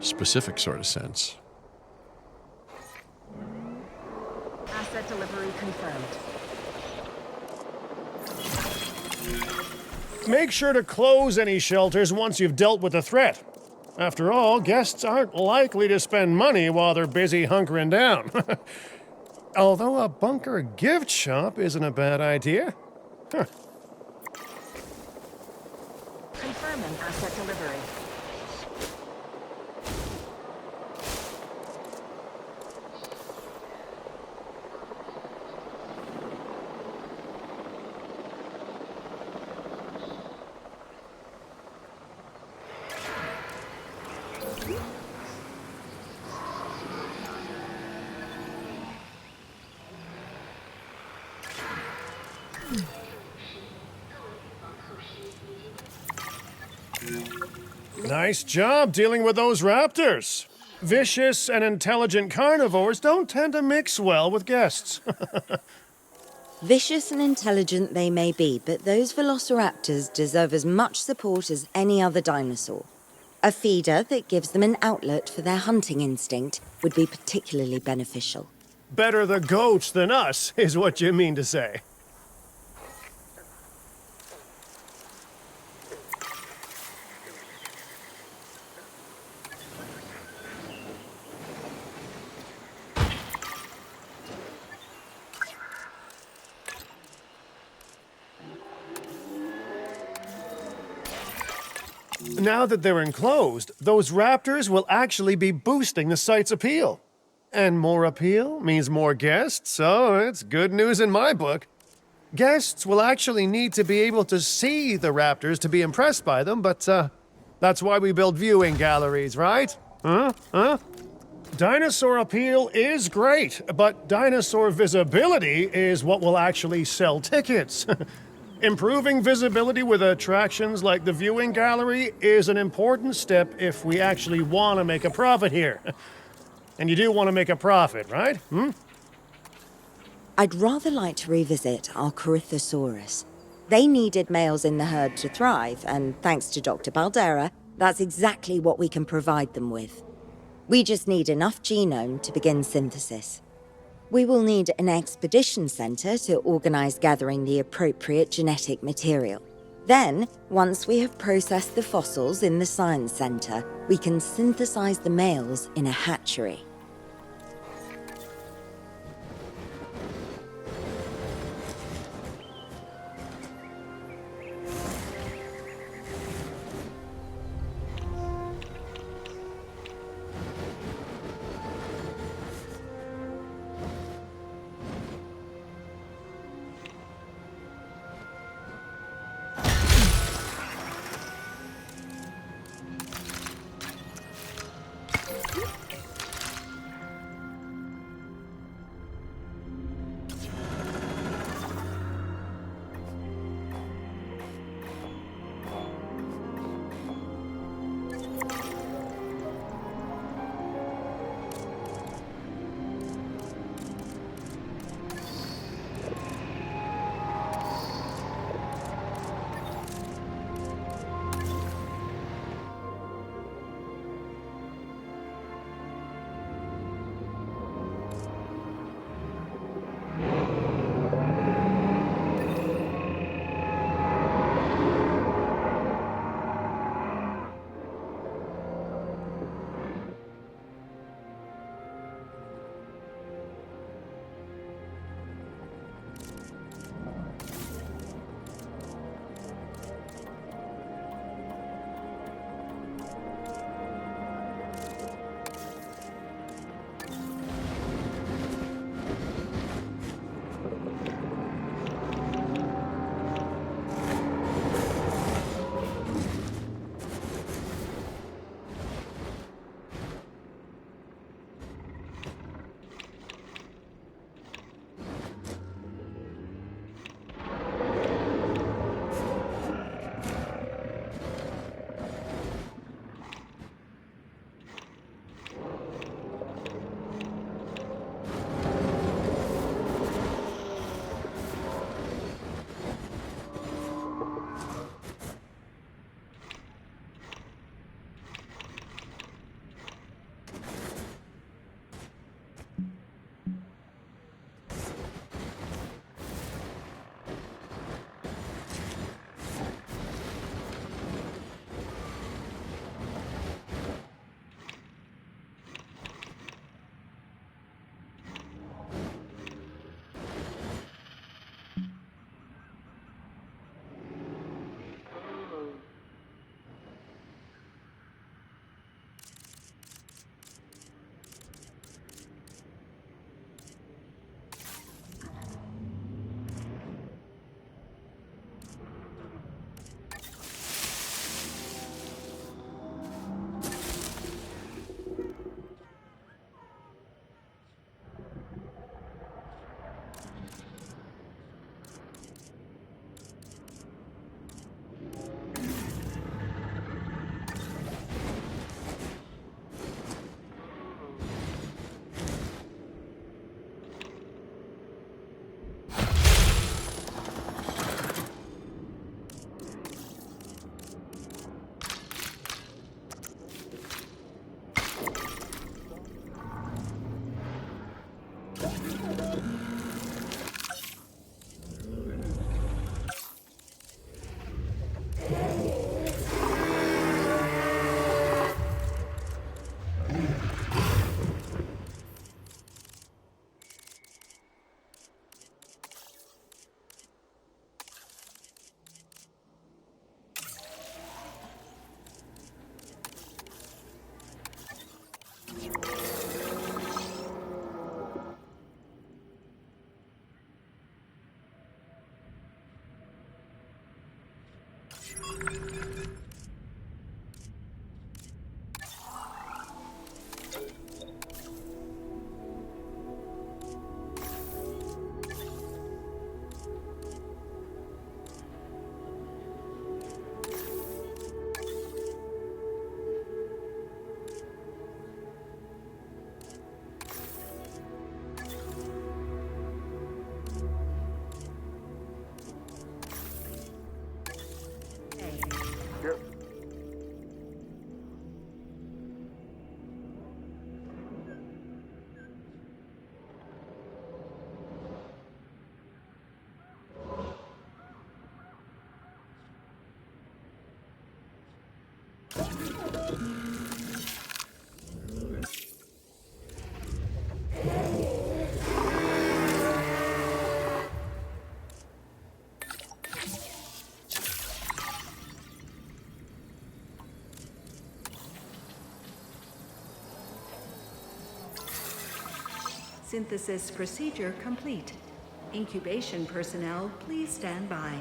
specific sort of sense. Asset delivery confirmed. Make sure to close any shelters once you've dealt with the threat. After all, guests aren't likely to spend money while they're busy hunkering down. Although a bunker gift shop isn't a bad idea. Huh. Confirming asset delivery. Nice job dealing with those raptors. Vicious and intelligent carnivores don't tend to mix well with guests. Vicious and intelligent they may be, but those velociraptors deserve as much support as any other dinosaur. A feeder that gives them an outlet for their hunting instinct would be particularly beneficial. Better the goats than us, is what you mean to say. Now that they're enclosed, those raptors will actually be boosting the site's appeal. And more appeal means more guests, so it's good news in my book. Guests will actually need to be able to see the raptors to be impressed by them, but that's why we build viewing galleries, right? Huh? Dinosaur appeal is great, but dinosaur visibility is what will actually sell tickets. Improving visibility with attractions like the viewing gallery is an important step if we actually want to make a profit here. And you do want to make a profit, right? I'd rather like to revisit our Corythosaurus. They needed males in the herd to thrive, and thanks to Dr. Baldera, that's exactly what we can provide them with. We just need enough genome to begin synthesis. We will need an expedition center to organize gathering the appropriate genetic material. Then, once we have processed the fossils in the science center, we can synthesize the males in a hatchery. Synthesis procedure complete. Incubation personnel, please stand by.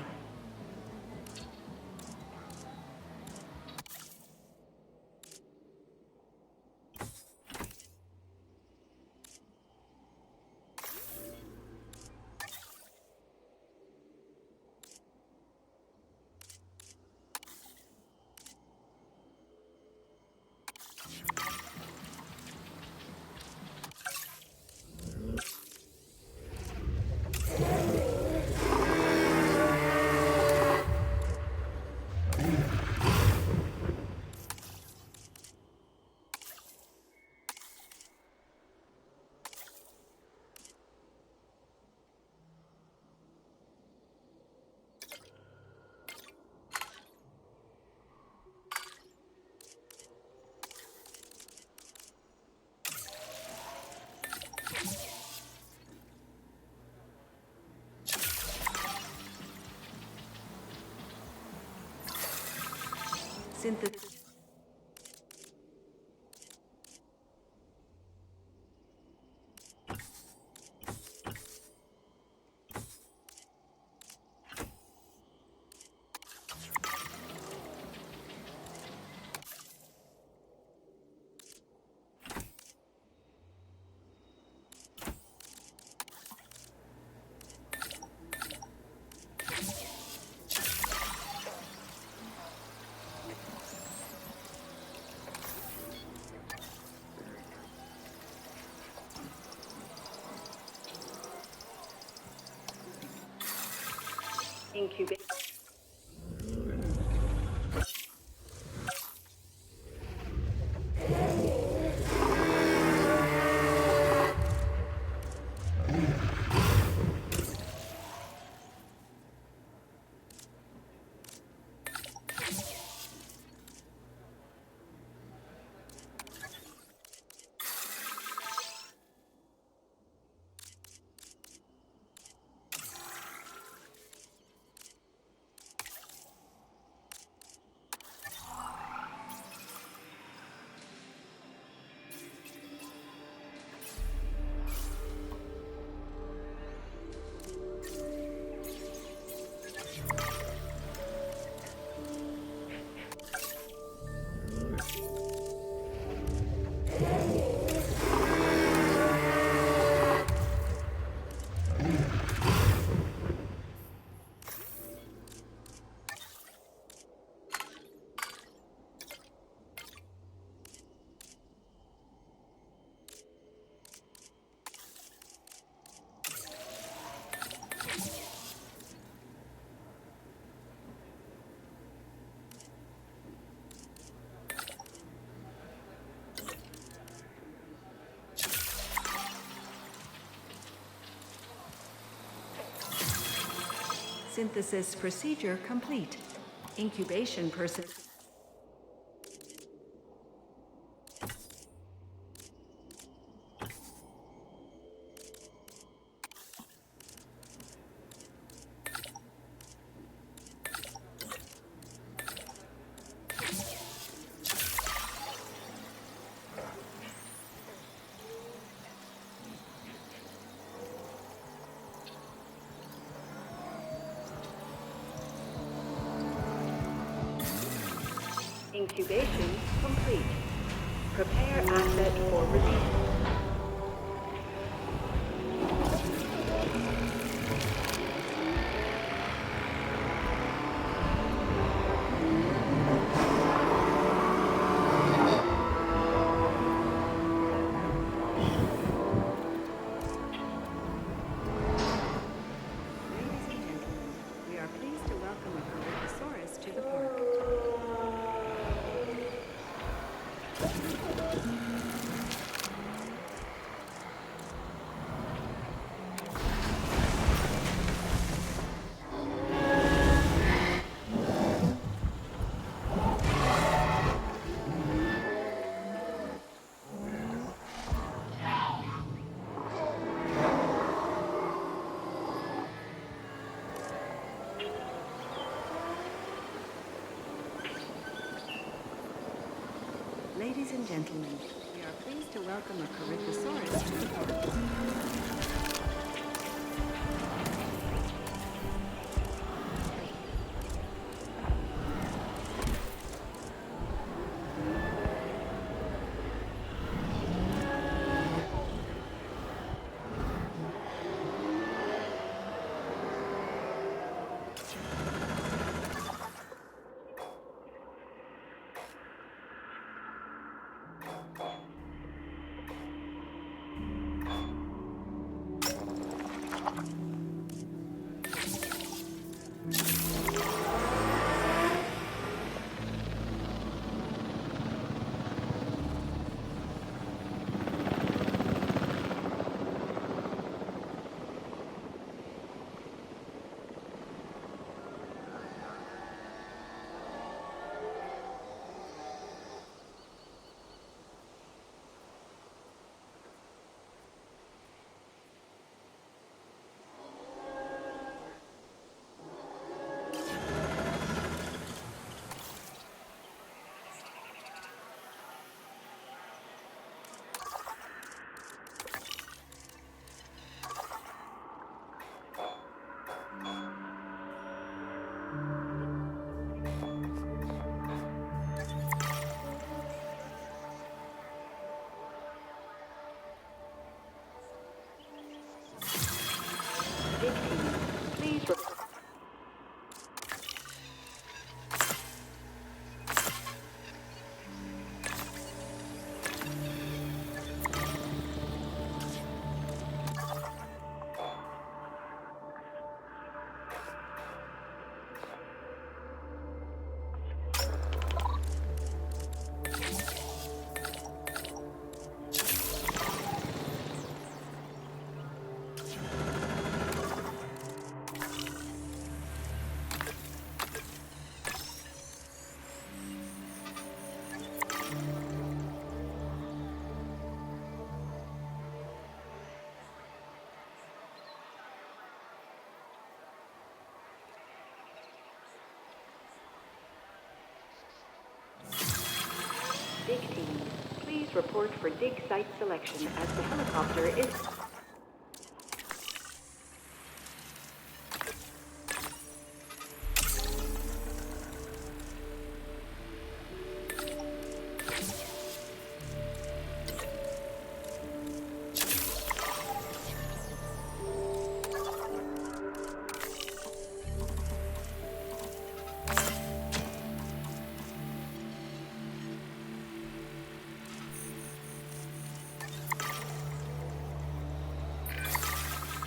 Synthesis. Incubate. Synthesis procedure complete. Incubation person. Incubation complete. Prepare asset for release. Ladies and gentlemen, we are pleased to welcome a Corythosaurus to the park. Dig team, please report for dig site selection as the helicopter is...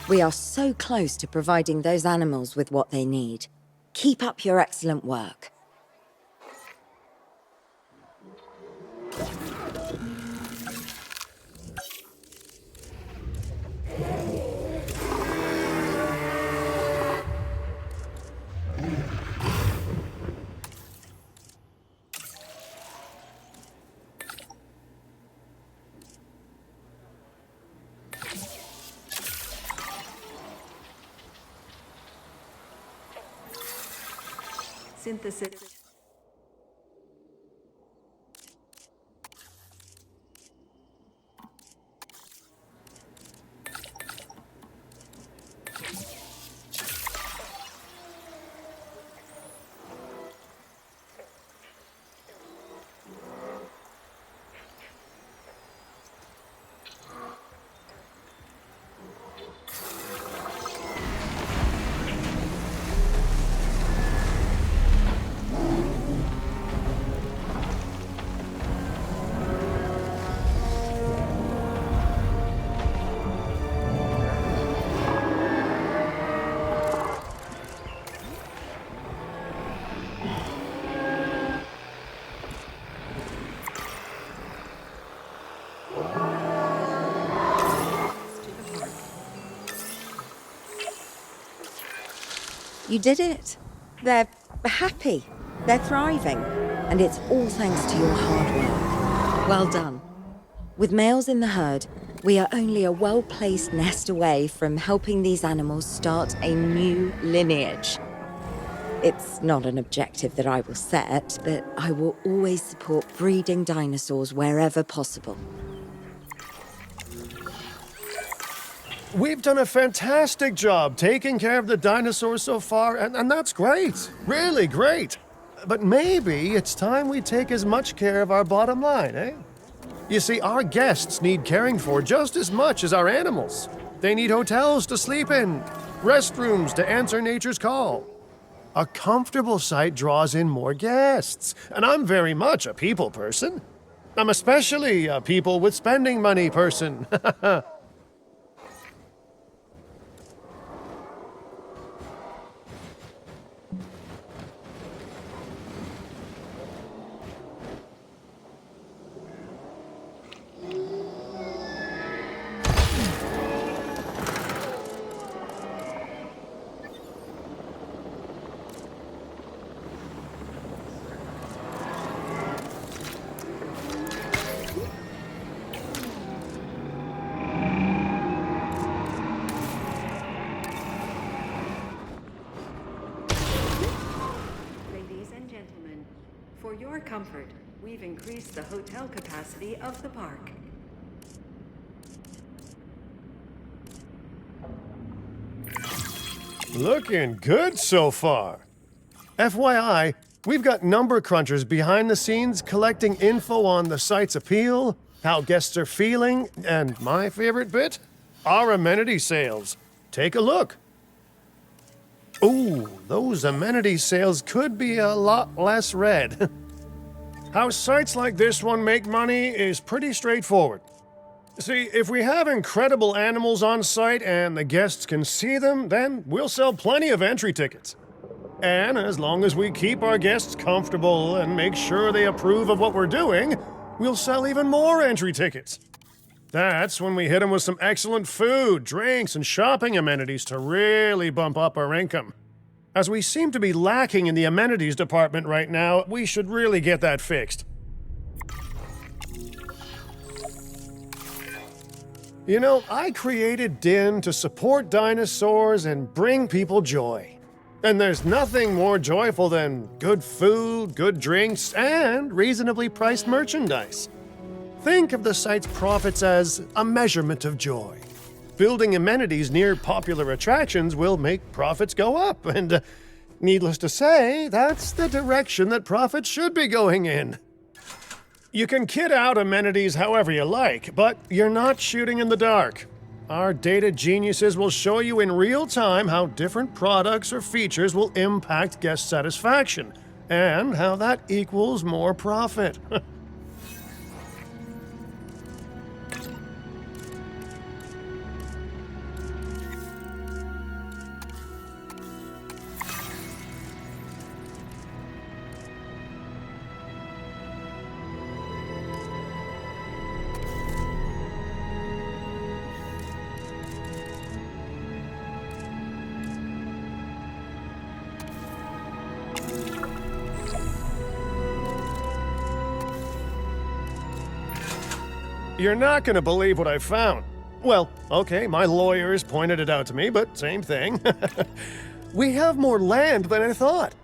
We are so close to providing those animals with what they need. Keep up your excellent work. Synthesis. You did it. They're happy. They're thriving. And it's all thanks to your hard work. Well done. With males in the herd, we are only a well-placed nest away from helping these animals start a new lineage. It's not an objective that I will set, but I will always support breeding dinosaurs wherever possible. We've done a fantastic job taking care of the dinosaurs so far, and that's great. Really great. But maybe it's time we take as much care of our bottom line, eh? You see, our guests need caring for just as much as our animals. They need hotels to sleep in, restrooms to answer nature's call. A comfortable site draws in more guests, and I'm very much a people person. I'm especially a people with spending money person. For your comfort, we've increased the hotel capacity of the park. Looking good so far. FYI, we've got number crunchers behind the scenes collecting info on the site's appeal, how guests are feeling, and my favorite bit, our amenity sales. Take a look. Ooh, those amenity sales could be a lot less red. How sites like this one make money is pretty straightforward. See, if we have incredible animals on site and the guests can see them, then we'll sell plenty of entry tickets. And as long as we keep our guests comfortable and make sure they approve of what we're doing, we'll sell even more entry tickets. That's when we hit them with some excellent food, drinks, and shopping amenities to really bump up our income. As we seem to be lacking in the amenities department right now, we should really get that fixed. You know, I created DIN to support dinosaurs and bring people joy. And there's nothing more joyful than good food, good drinks, and reasonably priced merchandise. Think of the site's profits as a measurement of joy. Building amenities near popular attractions will make profits go up, and needless to say, that's the direction that profits should be going in. You can kit out amenities however you like, but you're not shooting in the dark. Our data geniuses will show you in real time how different products or features will impact guest satisfaction, and how that equals more profit. You're not gonna believe what I found. Well, okay, my lawyers pointed it out to me, but same thing. We have more land than I thought.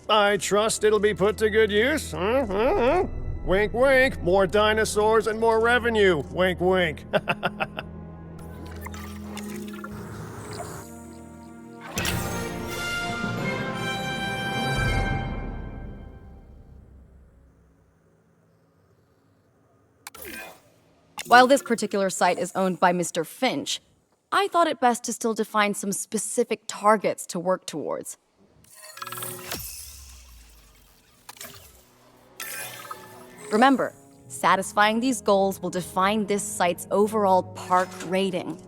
I trust it'll be put to good use. Wink, wink. More dinosaurs and more revenue. Wink, wink. While this particular site is owned by Mr. Finch, I thought it best to still define some specific targets to work towards. Remember, satisfying these goals will define this site's overall park rating.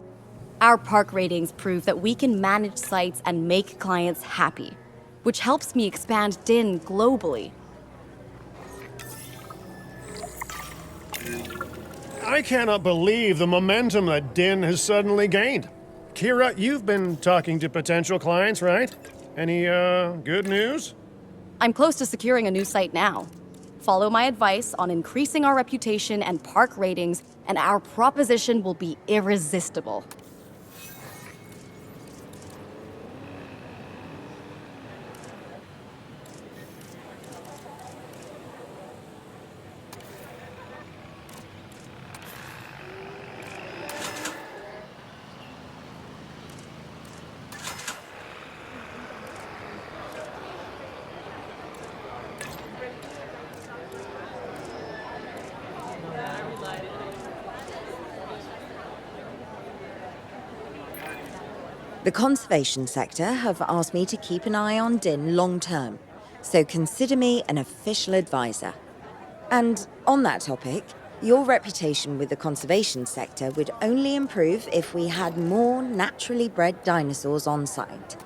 Our park ratings prove that we can manage sites and make clients happy, which helps me expand DIN globally. I cannot believe the momentum that DIN has suddenly gained. Kira, you've been talking to potential clients, right? Any, good news? I'm close to securing a new site now. Follow my advice on increasing our reputation and park ratings, and our proposition will be irresistible. The conservation sector have asked me to keep an eye on Din long term, so consider me an official advisor. And on that topic, your reputation with the conservation sector would only improve if we had more naturally bred dinosaurs on site.